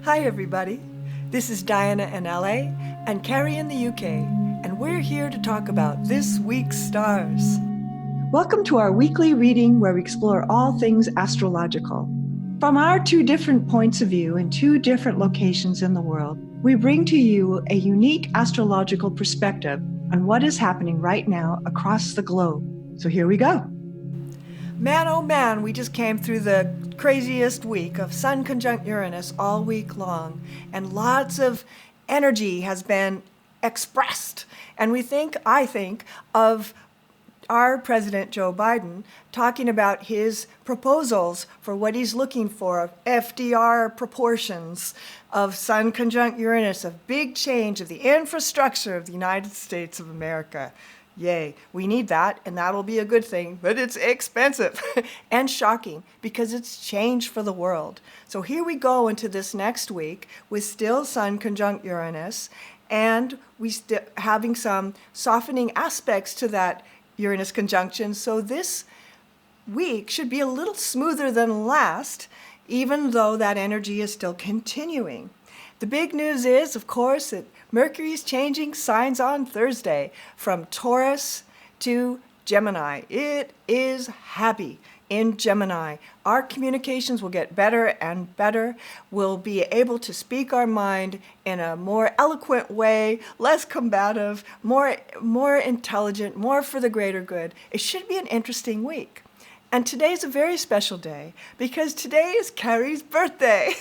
Hi everybody, this is Diana in LA and Cary in the UK, and we're here to talk about this week's stars. Welcome to our weekly reading where we explore all things astrological. From our two different points of view in two different locations in the world, we bring to you a unique astrological perspective on what is happening right now across the globe. So here we go. Man, oh man, we just came through the craziest week of Sun conjunct Uranus all week long, and lots of energy has been expressed. And I think, of our President Joe Biden talking about his proposals for what he's looking for, of FDR proportions, of Sun conjunct Uranus, of big change of the infrastructure of the United States of America. Yay, we need that, and that'll be a good thing, but it's expensive and shocking because it's change for the world. So here we go into this next week with still Sun conjunct Uranus, and we having some softening aspects to that Uranus conjunction. So this week should be a little smoother than last, even though that energy is still continuing. The big news is, of course, that Mercury is changing signs on Thursday from Taurus to Gemini. It is happy in Gemini. Our communications will get better and better. We'll be able to speak our mind in a more eloquent way, less combative, more intelligent, more for the greater good. It should be an interesting week. And today's a very special day because today is Cary's birthday.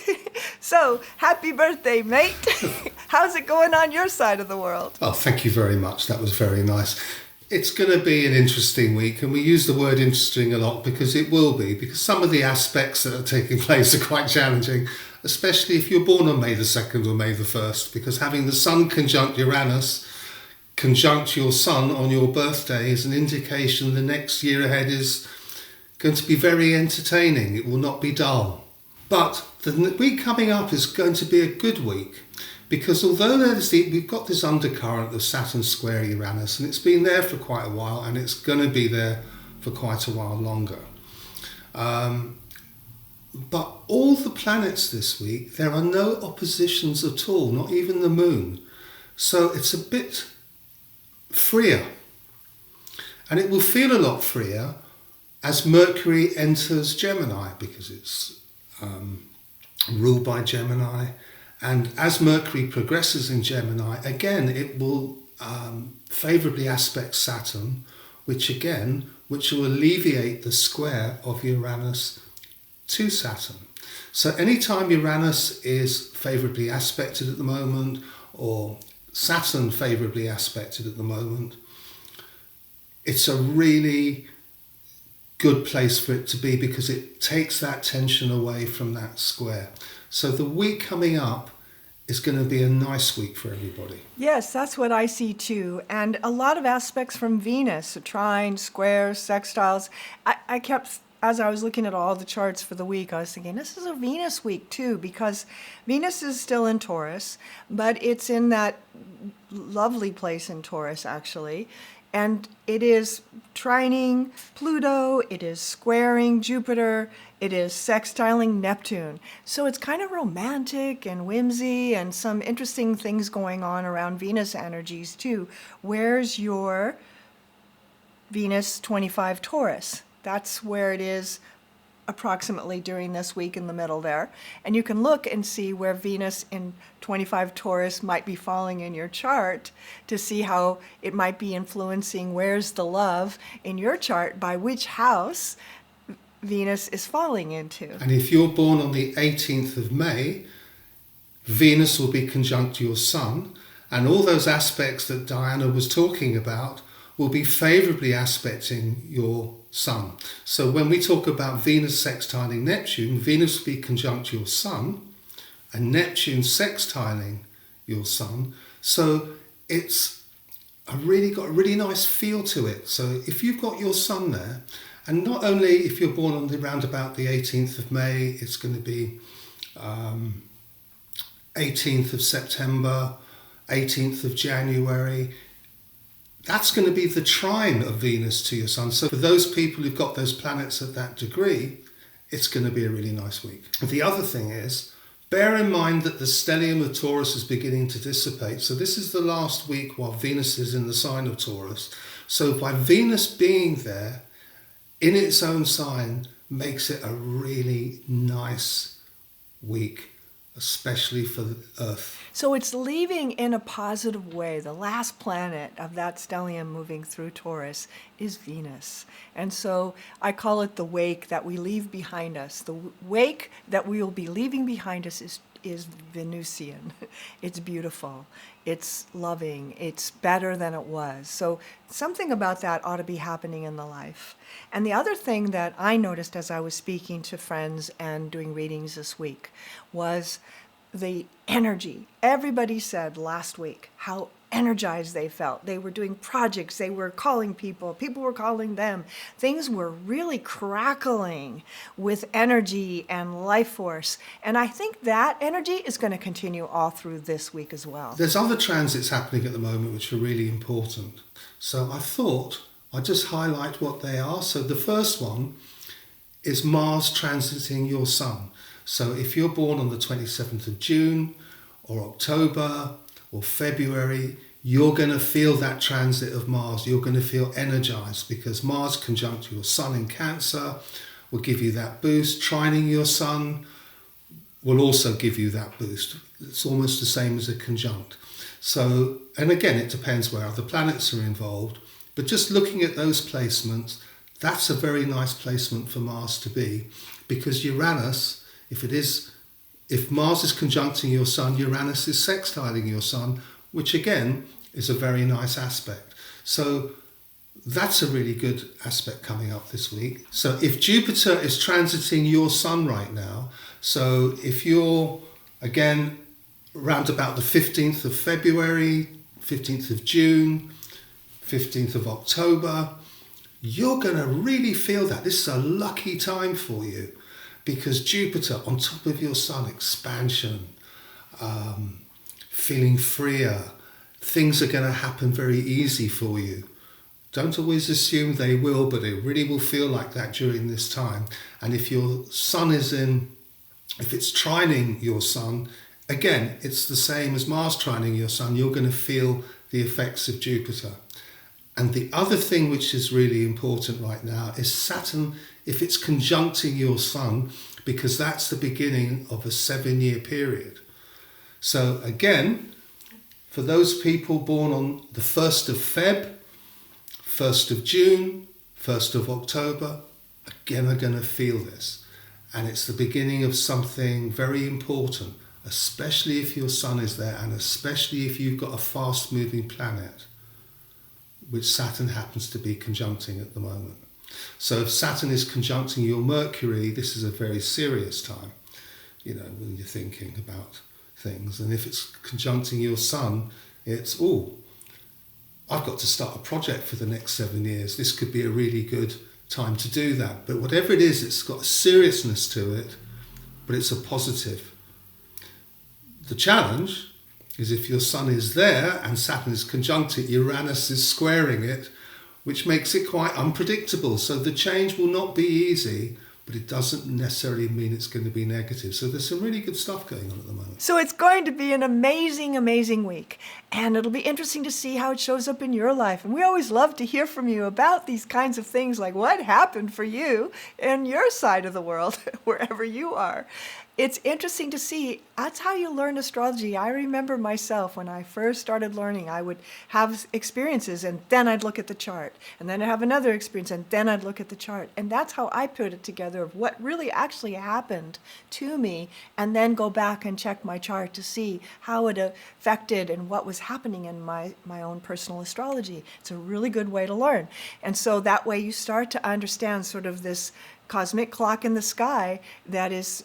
So, happy birthday, mate. How's it going on your side of the world? Oh, thank you very much. That was very nice. It's going to be an interesting week, and we use the word interesting a lot because it will be, because some of the aspects that are taking place are quite challenging, especially if you're born on May the 2nd or May the 1st, because having the Sun conjunct Uranus conjunct your Sun on your birthday is an indication the next year ahead is going to be very entertaining. It will not be dull. But the week coming up is going to be a good week because although we've got this undercurrent of Saturn square Uranus, and it's been there for quite a while, and it's going to be there for quite a while longer. But all the planets this week, there are no oppositions at all, not even the moon. So it's a bit freer. And it will feel a lot freer as Mercury enters Gemini, because it's ruled by Gemini, and as Mercury progresses in Gemini, again it will favourably aspect Saturn, which will alleviate the square of Uranus to Saturn. So anytime Uranus is favourably aspected at the moment, or Saturn favourably aspected at the moment, it's a really good place for it to be because it takes that tension away from that square. So the week coming up is going to be a nice week for everybody. Yes, that's what I see too. And a lot of aspects from Venus, trines, squares, sextiles. I kept, as I was looking at all the charts for the week, I was thinking, this is a Venus week too, because Venus is still in Taurus, but it's in that lovely place in Taurus actually. And it is trining Pluto, it is squaring Jupiter, it is sextiling Neptune. So it's kind of romantic and whimsy and some interesting things going on around Venus energies too. Where's your Venus 25 Taurus? That's where it is approximately during this week in the middle there. And you can look and see where Venus in 25 Taurus might be falling in your chart to see how it might be influencing where's the love in your chart by which house Venus is falling into. And if you're born on the 18th of May, Venus will be conjunct your Sun, and all those aspects that Diana was talking about will be favourably aspecting your Sun. So when we talk about Venus sextiling Neptune, Venus will be conjunct your Sun and Neptune sextiling your Sun. So it's got a really nice feel to it. So if you've got your Sun there, and not only if you're born on around about the 18th of May, it's going to be 18th of September, 18th of January. That's going to be the trine of Venus to your Sun. So for those people who've got those planets at that degree, it's going to be a really nice week. The other thing is, bear in mind that the stellium of Taurus is beginning to dissipate. So this is the last week while Venus is in the sign of Taurus. So by Venus being there in its own sign makes it a really nice week, especially for the Earth. So it's leaving in a positive way. The last planet of that stellium moving through Taurus is Venus. And so I call it the wake that we leave behind us. The wake that we will be leaving behind us is Venusian. It's beautiful. It's loving. It's better than it was. So something about that ought to be happening in the life. And the other thing that I noticed as I was speaking to friends and doing readings this week was the energy. Everybody said last week how energized they felt. They were doing projects, they were calling people were calling them. Things were really crackling with energy and life force. And I think that energy is going to continue all through this week as well. There's other transits happening at the moment which are really important. So I thought I'd just highlight what they are. So the first one is Mars transiting your Sun. So if you're born on the 27th of June or October or February, you're going to feel that transit of Mars. You're going to feel energized because Mars conjunct your Sun in Cancer will give you that boost. Trining your Sun will also give you that boost. It's almost the same as a conjunct. So, and again, it depends where other planets are involved. But just looking at those placements, that's a very nice placement for Mars to be, because Uranus, if Mars is conjuncting your Sun, Uranus is sextiling your Sun, which again is a very nice aspect. So that's a really good aspect coming up this week. So if Jupiter is transiting your Sun right now, so if you're again around about the 15th of February, 15th of June, 15th of October, you're going to really feel that. This is a lucky time for you. Because Jupiter on top of your Sun, expansion, feeling freer, things are going to happen very easy for you. Don't always assume they will, but it really will feel like that during this time. And if your Sun if it's trining your Sun, again, it's the same as Mars trining your Sun. You're going to feel the effects of Jupiter. And the other thing which is really important right now is Saturn, if it's conjuncting your Sun, because that's the beginning of a 7-year period. So again, for those people born on the 1st of Feb, 1st of June, 1st of October, again are going to feel this. And it's the beginning of something very important, especially if your Sun is there and especially if you've got a fast-moving planet, which Saturn happens to be conjuncting at the moment. So if Saturn is conjuncting your Mercury, this is a very serious time, when you're thinking about things. And if it's conjuncting your Sun, it's, I've got to start a project for the next 7 years. This could be a really good time to do that. But whatever it is, it's got a seriousness to it, but it's a positive. The challenge is if your Sun is there and Saturn is conjunct it, Uranus is squaring it, which makes it quite unpredictable. So the change will not be easy, but it doesn't necessarily mean it's going to be negative. So there's some really good stuff going on at the moment. So it's going to be an amazing, amazing week. And it'll be interesting to see how it shows up in your life. And we always love to hear from you about these kinds of things, like what happened for you in your side of the world, wherever you are. It's interesting to see. That's how you learn astrology. I remember myself when I first started learning, I would have experiences and then I'd look at the chart. And then I'd have another experience and then I'd look at the chart. And that's how I put it together of what really actually happened to me, and then go back and check my chart to see how it affected and what was happening in my own personal astrology. It's a really good way to learn. And so that way you start to understand sort of this cosmic clock in the sky that is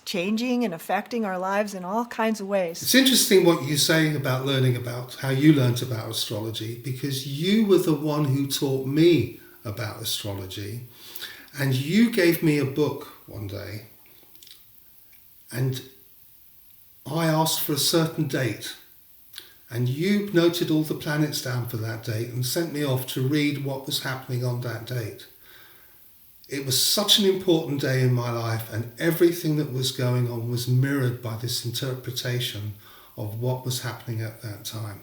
changing and affecting our lives in all kinds of ways. It's interesting what you're saying about learning about how you learnt about astrology, because you were the one who taught me about astrology, and you gave me a book one day and I asked for a certain date, and you noted all the planets down for that date and sent me off to read what was happening on that date. It was such an important day in my life, and everything that was going on was mirrored by this interpretation of what was happening at that time.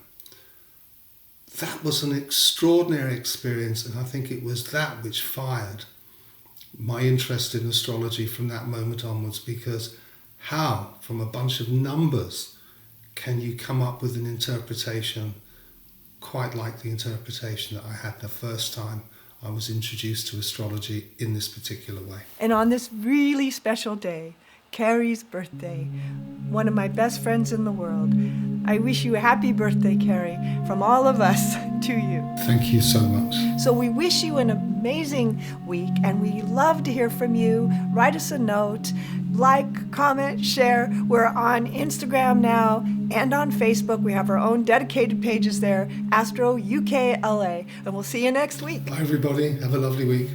That was an extraordinary experience, and I think it was that which fired my interest in astrology from that moment onwards, because how, from a bunch of numbers, can you come up with an interpretation quite like the interpretation that I had the first time I was introduced to astrology in this particular way? And on this really special day, Cary's birthday, one of my best friends in the world, I wish you a happy birthday, Cary, from all of us to you. Thank you so much. So we wish you an amazing week, and we love to hear from you. Write us a note, like, comment, share. We're on Instagram now and on Facebook. We have our own dedicated pages there, ASTRO UKLA, and we'll see you next week. Bye everybody, have a lovely week.